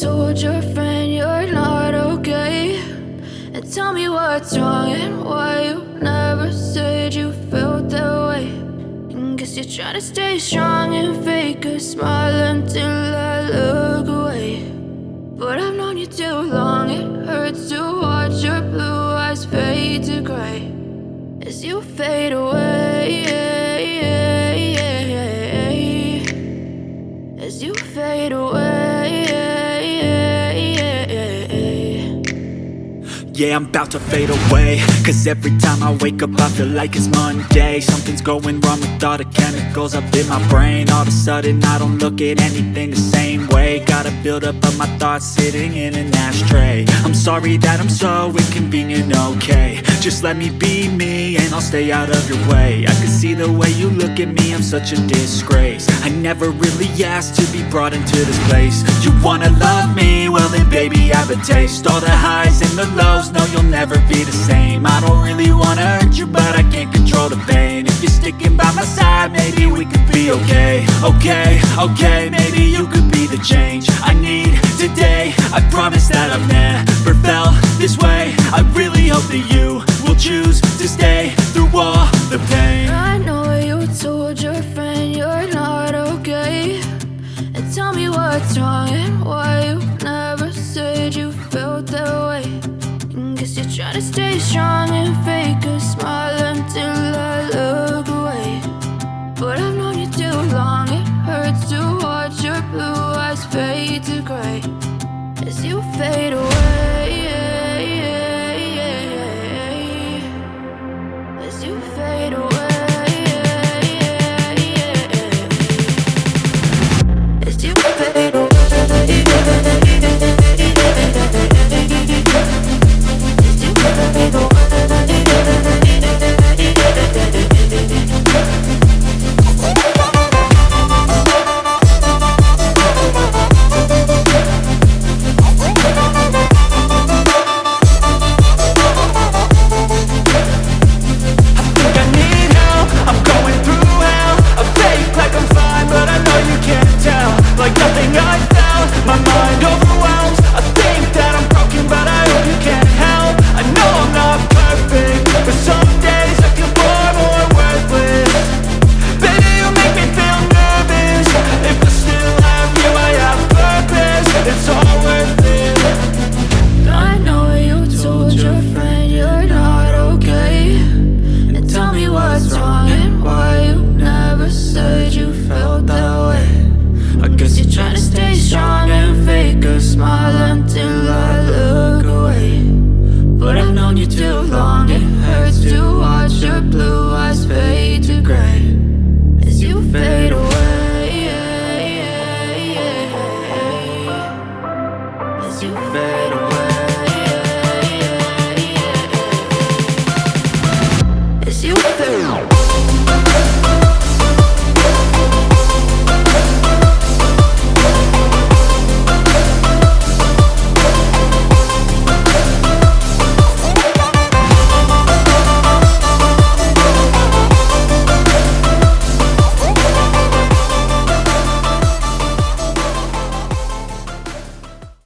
told your friend you're not okay, and tell me what's wrong and why you never said you felt that way. And guess you're trying to stay strong and fake a smile until I look away. But I've known you too long, it hurts to watch your blue eyes fade to gray as you fade away, as you fade away. Yeah, I'm about to fade away, cause every time I wake up I feel like it's Monday. Something's going wrong with all the chemicals up in my brain. All of a sudden I don't look at anything the same way. Gotta build up of my thoughts sitting in an ashtray. I'm sorry that I'm so inconvenient, okay. Just let me be me and I'll stay out of your way. I can see the way you look at me, I'm such a disgrace. I never really asked to be brought into this place. You wanna love me? Well then baby I have a taste. All the highs and the lows, no you'll never be the same. I don't really wanna hurt you but I can't control the pain. If you're sticking by my side maybe we could be okay. Okay, maybe you could be the change I need today. I promise that I've never felt this way. I really hope that you will choose to stay through all the pain. I know you told your friend you're not okay, and tell me what's wrong and why you never said you felt that way. And guess you're trying to stay strong and fake a smile until I look away. But I've known you too long, it hurts to watch your blue eyes fade to gray as you fade away, as you fade away, as you fade away. As you fade away.